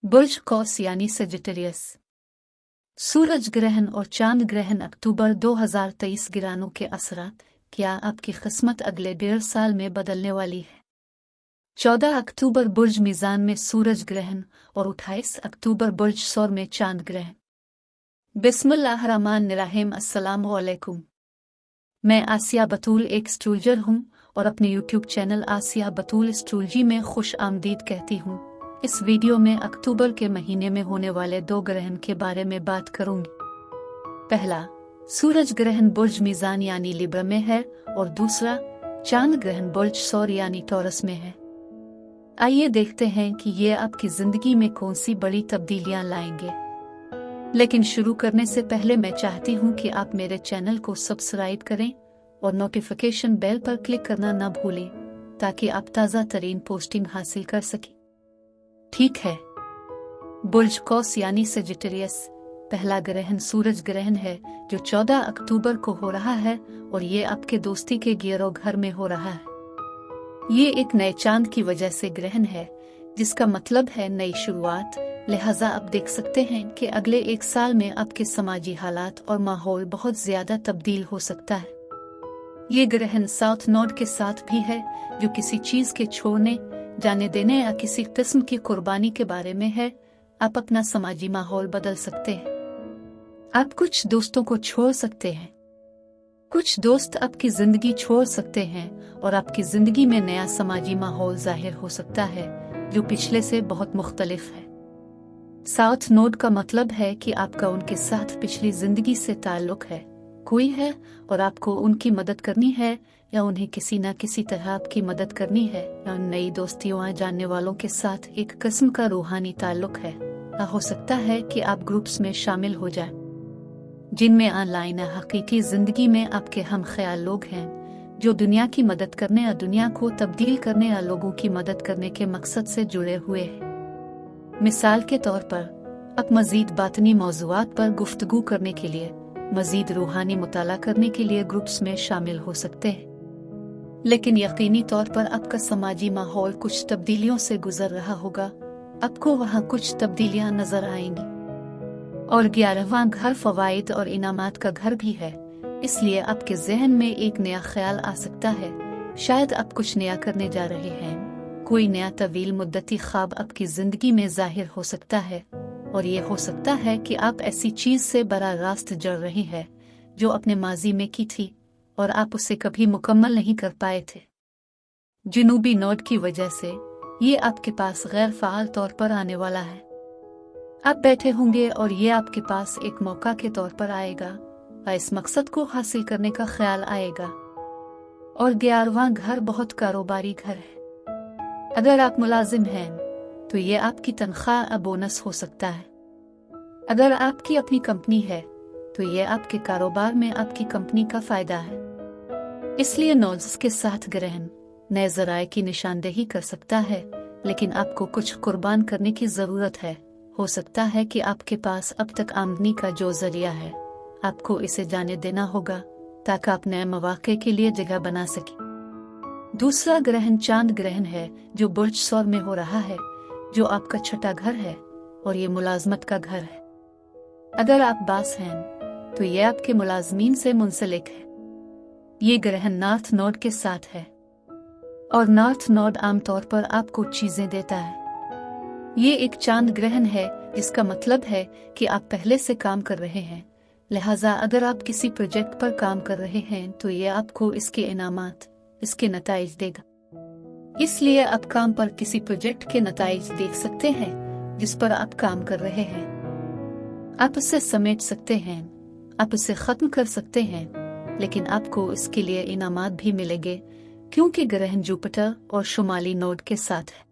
बुर्ज कौस यानी सेजिटेरियस। सूरज ग्रहण और चांद ग्रहण अक्टूबर 2023 गिरानों के असरात। क्या आपकी किस्मत अगले 1.5 साल में बदलने वाली है? 14 अक्टूबर बुर्ज मीज़ान में सूरज ग्रहण और 28 अक्टूबर बुर्ज सौर में चांद ग्रहण। बिस्मिल्लाहिर्रहमानिर्रहीम। अस्सलामु अलैकुम। मैं आसिया बतूल एक एस्ट्रोलॉजर हूँ और अपने यूट्यूब चैनल आसिया बतूल एस्ट्रोलॉजी में खुश आमदीद कहती हूँ। इस वीडियो में अक्टूबर के महीने में होने वाले 2 ग्रहण के बारे में बात करूंगी। पहला, सूरज ग्रहण बुर्ज मीज़ान यानी लिब्रा में है और दूसरा, चांद ग्रहण बुर्ज सौर यानी टॉरस में है। आइए देखते हैं कि ये आपकी जिंदगी में कौन सी बड़ी तब्दीलियां लाएंगे। लेकिन शुरू करने से पहले मैं चाहती हूँ कि आप मेरे चैनल को सब्सक्राइब करें और नोटिफिकेशन बेल पर क्लिक करना न भूलें ताकि आप ताज़ा तरीन पोस्टिंग हासिल कर सकें। ठीक है। बुर्ज कौस यानी सेजिटेरियस पहला ग्रहण सूरज ग्रहण है जो 14 अक्टूबर को हो रहा है और ये आपके दोस्ती के गियरो घर में हो रहा है। ये एक नए चांद की वजह से ग्रहण है जिसका मतलब है नई शुरुआत। लिहाजा आप देख सकते हैं कि अगले 1 साल में आपके समाजी हालात और माहौल बहुत ज्यादा तब्दील हो सकता है। ये ग्रहण साउथ नोड के साथ भी है जो किसी चीज के छोड़ने, जाने देने या किसी किस्म की कुर्बानी के बारे में है। आप अपना समाजी माहौल बदल सकते हैं। आप कुछ दोस्तों को छोड़ सकते हैं। कुछ दोस्त आपकी जिंदगी छोड़ सकते हैं और आपकी जिंदगी में नया समाजी माहौल जाहिर हो सकता है जो पिछले से बहुत मुख्तलिफ है। साउथ नोड का मतलब है कि आपका उनके साथ पिछली जिंदगी से ताल्लुक है, कोई है और आपको उनकी मदद करनी है या उन्हें किसी न किसी तरह आपकी मदद करनी है या उन नई दोस्तियों या जानने वालों के साथ एक किस्म का रूहानी ताल्लुक है। या हो सकता है कि आप ग्रुप्स में शामिल हो जाएं जिनमें ऑनलाइन या हकीकी जिंदगी में आपके हम ख्याल लोग हैं जो दुनिया की मदद करने या दुनिया को तब्दील करने या लोगों की मदद करने के मकसद से जुड़े हुए हैं। मिसाल के तौर पर आप मजीद बातनी मौज़ूआत पर गुफ्तगू करने के लिए, मजीद रूहानी मुताला करने के लिए ग्रुप्स में शामिल हो सकते हैं। लेकिन यकीनी तौर पर आपका समाजी माहौल कुछ तब्दीलियों से गुजर रहा होगा। आपको वहाँ कुछ तब्दीलियां नजर आएंगी। और 11वां घर फवाइद और इनामात का घर भी है, इसलिए आपके जहन में एक नया ख्याल आ सकता है। शायद आप कुछ नया करने जा रहे हैं। कोई नया तवील मुद्दती ख्वाब आपकी जिंदगी में जाहिर हो सकता है और ये हो सकता है कि आप ऐसी चीज से बराह रास्त जुड़ रही है जो अपने माजी में की थी और आप उसे कभी मुकम्मल नहीं कर पाए थे। जुनूबी नोड की वजह से ये आपके पास गैर फाल तौर पर आने वाला है। आप बैठे होंगे और ये आपके पास एक मौका के तौर पर आएगा और इस मकसद को हासिल करने का ख्याल आएगा। और 11वां घर बहुत कारोबारी घर है। अगर आप मुलाजिम हैं तो ये आपकी तनख्वाह या बोनस हो सकता है। अगर आपकी अपनी कंपनी है तो ये आपके कारोबार में आपकी कंपनी का फायदा है। इसलिए नोड्स के साथ ग्रहण नए ज़राए की निशानदेही कर सकता है, लेकिन आपको कुछ कुर्बान करने की ज़रूरत है। हो सकता है कि आपके पास अब तक आमदनी का जो जरिया है आपको इसे जाने देना होगा ताकि आप नए मौके के लिए जगह बना सकें। दूसरा ग्रहण चांद ग्रहण है जो बुर्ज सौर में हो रहा है, जो आपका छठा घर है और ये मुलाजमत का घर है। अगर आप बास हैं तो ये आपके मुलाजमीन से मुंसलिक है। ये ग्रहण नॉर्थ नोड के साथ है और नॉर्थ नोड आमतौर पर आपको चीजें देता है। ये एक चांद ग्रहण है जिसका मतलब है कि आप पहले से काम कर रहे हैं। लिहाजा अगर आप किसी प्रोजेक्ट पर काम कर रहे हैं तो ये आपको इसके इनामात, इसके नताइज देगा। इसलिए आप काम पर किसी प्रोजेक्ट के नताइज देख सकते हैं जिस पर आप काम कर रहे हैं। आप उसे समेट सकते हैं, आप उसे खत्म कर सकते हैं, लेकिन आपको इसके लिए इनामात भी मिलेंगे क्योंकि ग्रहण जुपिटर और शुमाली नोड के साथ है।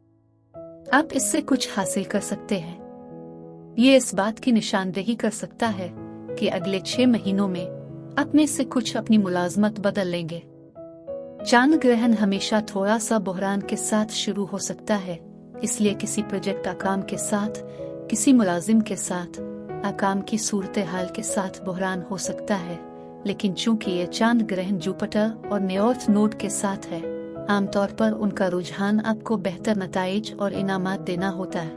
आप इससे कुछ हासिल कर सकते हैं। ये इस बात की निशानदेही कर सकता है कि अगले 6 महीनों में आप में से कुछ अपनी मुलाजमत बदल लेंगे। चांद ग्रहण हमेशा थोड़ा सा बहरान के साथ शुरू हो सकता है, इसलिए किसी प्रोजेक्ट आकाम के साथ, किसी मुलाजिम के साथ, आकाम की सूरत हाल के साथ बहरान हो सकता है। लेकिन चूंकि ये चांद ग्रहण जुपिटर और नॉर्थ नोड के साथ है, आमतौर पर उनका रुझान आपको बेहतर नताइज और इनामात देना होता है।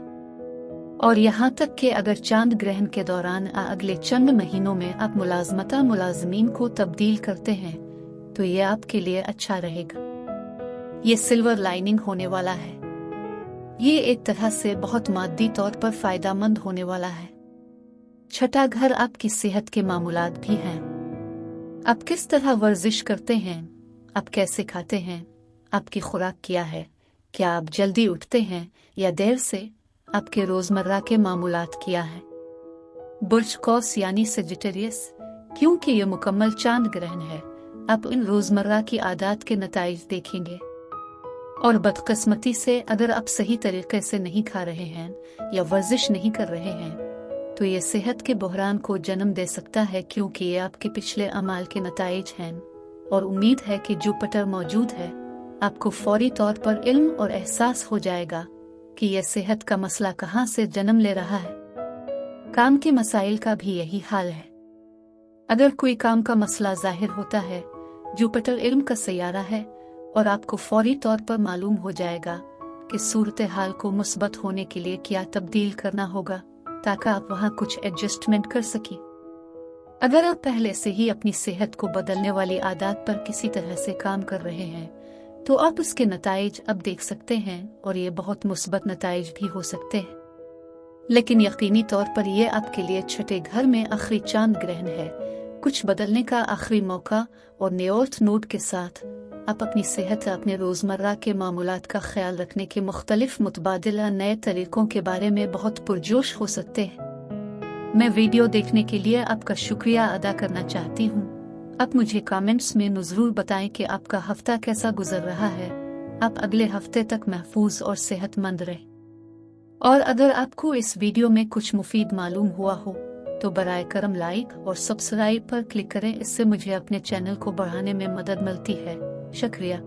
और यहाँ तक कि अगर चांद ग्रहण के दौरान अगले चंद महीनों में आप मुलाजमीन को तब्दील करते हैं तो ये आपके लिए अच्छा रहेगा। ये सिल्वर लाइनिंग होने वाला है। ये एक तरह से बहुत मादी तौर पर फायदेमंद होने वाला है। छठा घर आपकी सेहत के मामूलात भी हैं। आप किस तरह वर्जिश करते हैं, आप कैसे खाते हैं, आपकी खुराक क्या है, क्या आप जल्दी उठते हैं या देर से, आपके रोजमर्रा के मामूलात क्या है। बुर्ज कौस यानी सेजिटेरियस, क्योंकि ये मुकम्मल चांद ग्रहण है, आप इन रोजमर्रा की आदत के नताइज देखेंगे। और बदकिस्मती से अगर आप सही तरीके से नहीं खा रहे हैं या वर्जिश नहीं कर रहे हैं तो ये सेहत के बहरान को जन्म दे सकता है, क्योंकि ये आपके पिछले अमाल के नताइज हैं। और उम्मीद है कि जुपिटर मौजूद है, आपको फौरी तौर पर इल्म और एहसास हो जाएगा कि यह सेहत का मसला कहाँ से जन्म ले रहा है। काम के मसाइल का भी यही हाल है। अगर कोई काम का मसला जाहिर होता है, जुपिटर इल्म का सैयारा है और आपको फौरी तौर पर मालूम हो जाएगा कि सूरत हाल को मुस्बत होने के लिए क्या तब्दील करना होगा ताकि आप वहां कुछ एडजस्टमेंट कर सकें। अगर आप पहले से ही अपनी सेहत को बदलने वाली आदत पर किसी तरह से काम कर रहे हैं तो आप उसके नताइज अब देख सकते हैं और ये बहुत मुस्बत नताइज भी हो सकते हैं। लेकिन यकीनी तौर पर यह आपके लिए छठे घर में आखिरी चांद ग्रहण है, कुछ बदलने का आखिरी मौका। और न्यूऑर्थ नोड के साथ आप अपनी सेहत, अपने रोजमर्रा के मामूलात का ख्याल रखने के मुख्तलिफ मुतबादिला नए तरीकों के बारे में बहुत पुरजोश हो सकते हैं। मैं वीडियो देखने के लिए आपका शुक्रिया अदा करना चाहती हूँ। आप मुझे कमेंट्स में ज़रूर बताएं कि आपका हफ्ता कैसा गुजर रहा है। आप अगले हफ्ते तक महफूज और सेहतमंद रहें। और अगर आपको इस वीडियो में कुछ मुफीद मालूम हुआ हो तो बराए करम लाइक और सब्सक्राइब पर क्लिक करें। इससे मुझे अपने चैनल को बढ़ाने में मदद मिलती है। शुक्रिया।